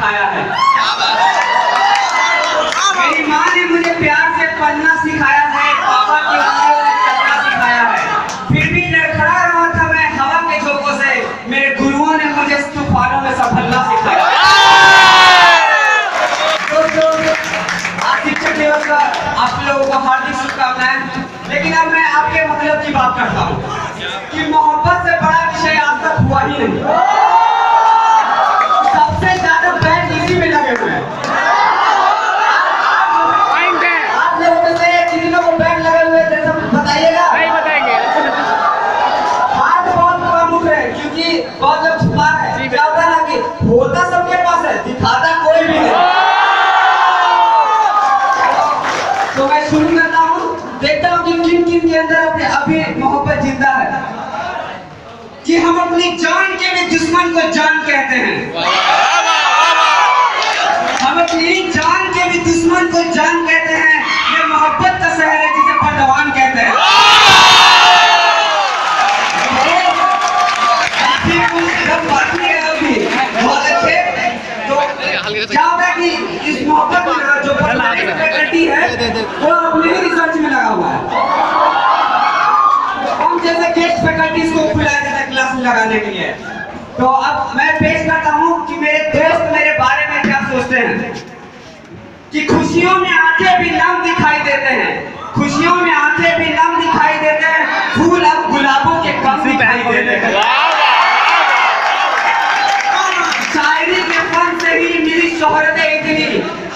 सिखाया है। मेरी माँ ने मुझे प्यार से पढ़ना सिखाया है, पापा की उंगलियों ने चलना सिखाया है। फिर भी लड़खड़ा रहा था मैं हवा के झोंकों से, मेरे गुरुओं ने मुझे तूफानों में संभलना सिखाया। दोस्तों, आज शिक्षक दिवस का आप लोगों को हार्दिक शुभकामनाएं। लेकिन अब मैं आपके मतलब की बात करता हूँ कि मोहब्बत से बड़ा विषय आज तक हुआ ही नहीं। सबसे ज्यादा बैंड इसी में लगे हुए हैं। आप लोगों में से कितनों को बैंड लगे हुए थे सब बताइएगा। नहीं बताएंगे। हाथ बहुत कम उठ रहे हैं क्योंकि बहुत लोग छुपा रहे हैं। क्या होता है ना कि होता सबके पास है, दिखाता कोई भी नहीं। तो मैं शुरू करता हूँ, देखता हूँ कि किन किन के अंदर अपने अभी मोहब्बत जिंदा है। कि हम अपनी जान के भी दुश्मन को जान कहते हैं। हम अपनी जान के भी दुश्मन को जान कहते हैं। ये मोहब्बत का शहर है जिसे पहलवान कहते हैं। काफी कुछ सब बाकी है अभी, बहुत अच्छे। तो क्या होता है कि इस मोहब्बत में जो फैकल्टी है वो अपने ही रिसर्च में लगा हुआ है। हम जैसे गेस्ट फैकल्टीज को बुलाया जाता है क्लास में लगाने के लिए। तो अब मैं पेश करता हूँ कि मेरे दोस्त मेरे बारे में क्या सोचते हैं। कि खुशियों में आंखें भी नम दिखाई देते हैं, खुशियों में आंखें भी नम दिखाई देते हैं, फूल अब गुलाबों के कम दिखाई देते हैं। शायरी के फन से ही मेरी शोहरत इतनी,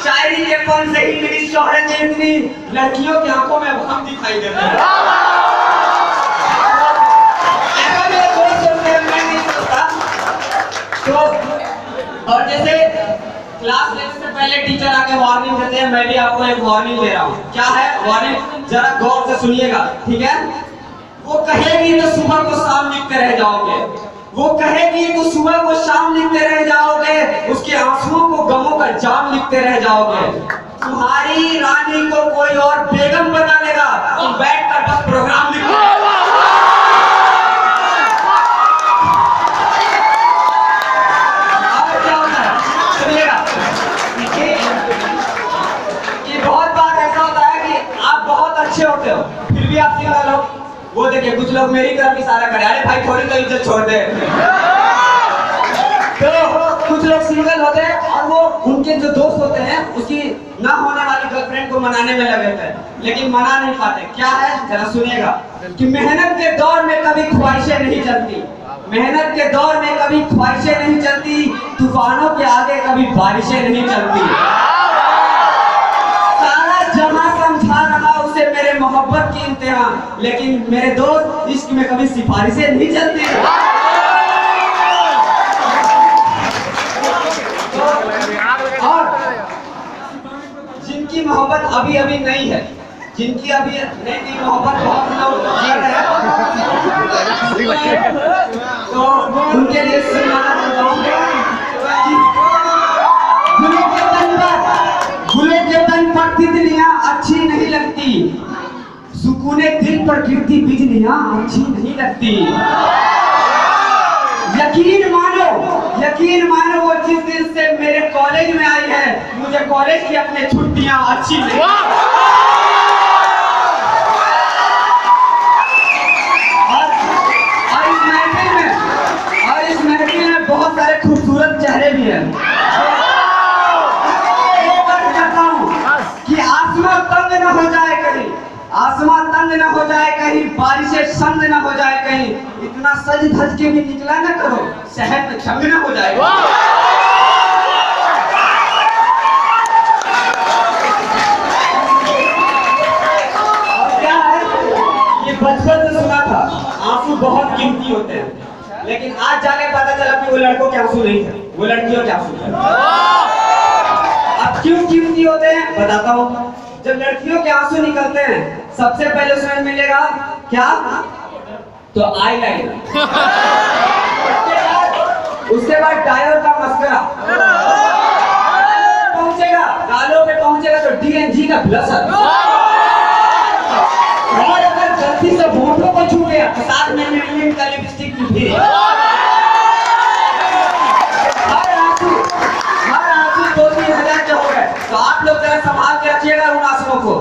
शायरी के फन से ही मेरी शोहरत इतनी, लड़कियों की आंखों में हम दिखाई देते हैं। तो और जैसे क्लास लेने से पहले टीचर आके वार्निंग देते हैं, मैं भी आपको एक वार्निंग दे रहा हूँ। क्या है वार्निंग, जरा गौर से सुनिएगा, ठीक है? वो कहेगी तो सुबह को शाम लिखते रह जाओगे, वो कहेगी तो सुबह को शाम लिखते रह जाओगे, उसके आंसुओं को गमों का जाम लिखते रह जाओगे। तुम्हारी रानी को कोई और बेगम बना लेगा, तुम बैठ कर बस प्रोग्राम लिखो। होते हो फिर भी आप सिंगल हो। वो देखिए कुछ लोग मेरी तरफ इशारा करें, अरे भाई थोड़ी तो इज्जत छोड़ दे। तो कुछ लोग सिंगल होते हैं और वो उनके जो दोस्त होते हैं उसकी ना होने वाली गर्लफ्रेंड को मनाने में लगे होते हैं, लेकिन मना नहीं पाते। क्या है जरा सुनिएगा कि मेहनत के दौर में कभी ख्वाहिशें नहीं चलती, मेहनत के दौर में कभी ख्वाहिशें नहीं चलती, तूफानों के आगे कभी बारिशें नहीं चलती। सारा जहां समझा रहा उसे मेरे मोहब्बत की इम्तिहान, लेकिन मेरे दोस्त इश्क में कभी सिफारिशें नहीं चलती। और जिनकी मोहब्बत अभी अभी नहीं है, जिनकी अभी नई मोहब्बत बहुत लोग जी रहे हैं, तो उनके लिए सुनाना चाहता हूं कि गुले के तन पर तितलियां अच्छी नहीं लगती, सुकूने दिल पर गिरती बिजलियां अच्छी नहीं लगती। यकीन मानो वो जिस दिन से मेरे कॉलेज में आई है, मुझे कॉलेज की अपनी छुट्टियां अच्छी नहीं। और इस महफिल में बहुत सारे खूबसूरत चेहरे भी हैं। कि आसमां तंग न हो जाए कहीं, आसमां तंग न हो जाए कहीं, बारिशें संग न हो जाए कहीं, इतना सज धज के भी निकला न करो, शहर में जंग न हो जाए। और क्या है, ये बचपन से सुना था आंसू बहुत कीमती होते हैं, लेकिन आज जाके पता चला कि वो लड़कों के आंसू नहीं थे, वो लड़कियों के आंसू थे। अब क्यों कीमती होते हैं बताता हूँ। जब लड़कियों के आंसू निकलते हैं सबसे पहले उसमें मिलेगा क्या, तो आईलाइनर, उसके बाद डायोर का मस्करा पहुंचेगा, गालों पे पहुंचेगा तो DNG का ब्लशर, और अगर गलती से होठों को छू गया तो साथ में मेबेलिन का लिपस्टिक भी। हर रखिएगा उन आशिकों को।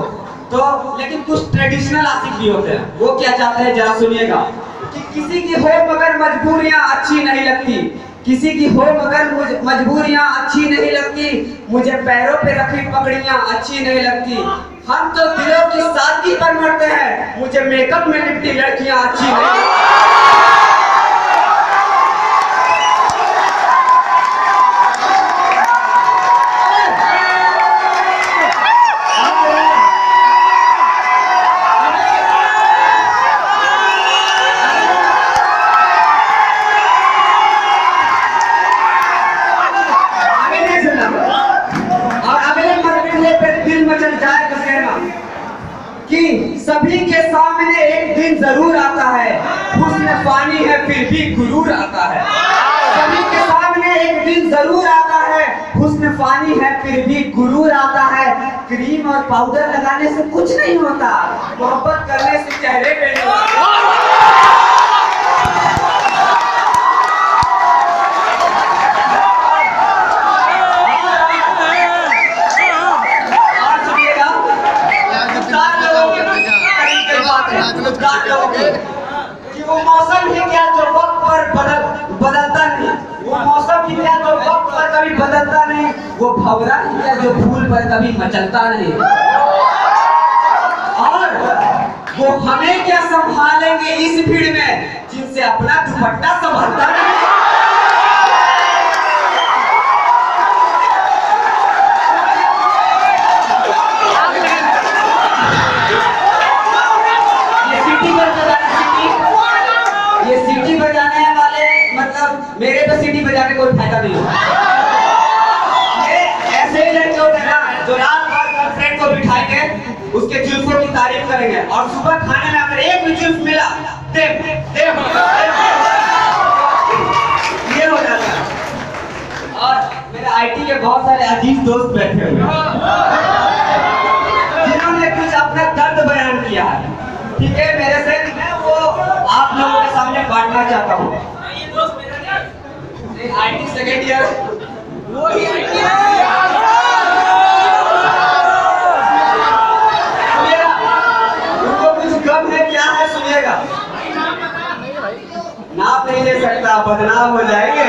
तो लेकिन कुछ ट्रेडिशनल आशिक भी होते हैं, वो क्या चाहते हैं जरा सुनिएगा कि किसी की हो मगर मजबूरियां अच्छी नहीं लगती, किसी की हो मगर मजबूरियां अच्छी नहीं लगती, मुझे पैरों पे रखी पगड़ियां अच्छी नहीं लगती, हम तो दिलों की सादगी पर मरते हैं, मुझे मेकअप में लिपटी लड़कियां अच्छी नहीं लगती। कि सभी के सामने एक दिन जरूर आता है, हुस्न फानी है फिर भी गुरूर आता है। सभी के सामने एक दिन जरूर आता है, हुस्न फानी है फिर भी गुरूर आता है। क्रीम और पाउडर लगाने से कुछ नहीं होता, मोहब्बत करने से चेहरे पे नहीं होता। कि वो मौसम ही क्या जो वक्त पर बदलता नहीं, वो मौसम ही क्या जो वक्त पर कभी बदलता नहीं, वो भंवरा ही क्या जो फूल पर कभी मचलता नहीं, और वो हमें क्या संभालेंगे इस भीड़ में जिनसे अपना दुपट्टा संभलता नहीं। मेरे पे सीटी बजाने कोई फायदा नहीं होता। ऐसे ही लड़के होते हैं ना जो रात भर गर्लफ्रेंड को बिठाएंगे, उसके जुल्फों की तारीफ करेंगे और सुबह खाने में अगर एक भी जुल्फ मिला दे ये हो जाता है। और मेरे आईटी के बहुत सारे अजीज दोस्त बैठे हुए जिन्होंने कुछ अपना दर्द बयान किया है, ठीक है, मेरे से मैं वो आप लोगों के सामने बांटना चाहता हूँ। आईटी सेकेंड ईयर उनको कुछ कम है, क्या है सुनिएगा। नाप नहीं ले सकता, बदनाम हो जाएंगे।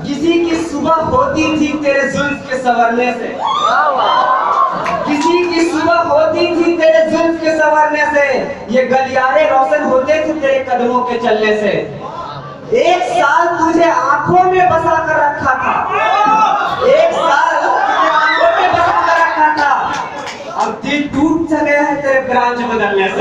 किसी की सुबह होती थी तेरे जुल्फ के संवरने से, किसी की सुबह होती थी तेरे जुल्फ के संवरने से, ये गलियारे रोशन होते थे तेरे कदमों के चलने से। एक साल तुझे आंखों में बसा कर रखा था, एक साल तुझे आंखों में बसा कर रखा था, अब दिल टूट सा गया है तेरे ब्रांच बदलने से।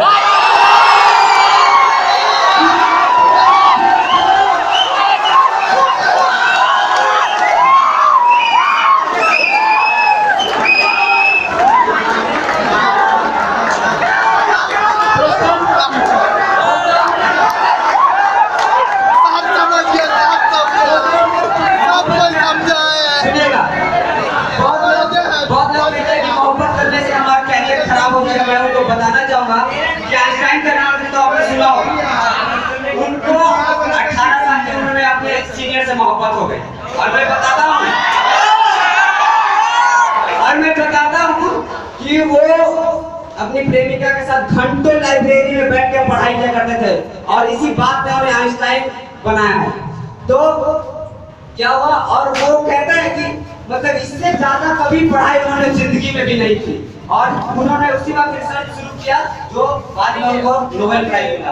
बताना चाहूंगा कि आइंस्टाइन का नाम तो आपने सुना होगा। उनको 18 साल की उम्र में अपने सीनियर से मोहब्बत हो गई, और मैं बताता हूँ कि वो अपनी प्रेमिका के साथ घंटों लाइब्रेरी में बैठ के पढ़ाई किया करते थे, और इसी बात ने उन्हें आइंस्टाइन बनाया है। तो क्या हुआ, और वो कहता है कि मतलब इससे ज्यादा कभी पढ़ाई उन्होंने जिंदगी में भी नहीं की, और उन्होंने उसी वक्त रिसर्च शुरू किया जो बाद में उनको नोबेल प्राइज मिला।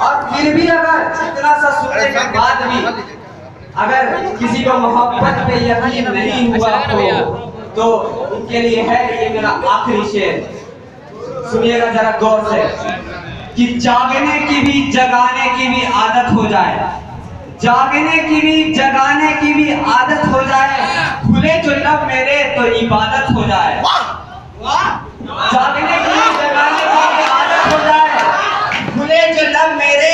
और फिर भी अगर इतना सा सुनने के बाद भी अगर किसी को मोहब्बत पे यकीन नहीं हुआ तो उनके लिए है ये मेरा आखिरी शेर, सुनिएगा जरा गौर से, कि जागने की भी जगाने की भी आदत हो जाए, जागने की भी जगाने की भी आदत हो जाए, खुले जो लब मेरे तो इबादत हो जाए। जागने की जगाने की भी आदत हो जाए, खुले जो लब मेरे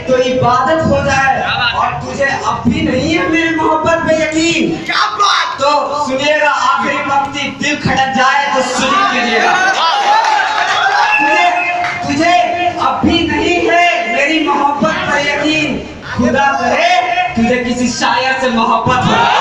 तो इबादत हो जाए, और तुझे अब भी नहीं है मेरी मोहब्बत पे यकीन, क्या बात, तो सुनिएगा आखिरी पंक्ति, दिल खटक जाए तो सुनी कीजिएगा। तुझे अब भी नहीं है मेरी मोहब्बत पे यकीन, खुदा करे तुझे किसी शायर से मोहब्बत हो।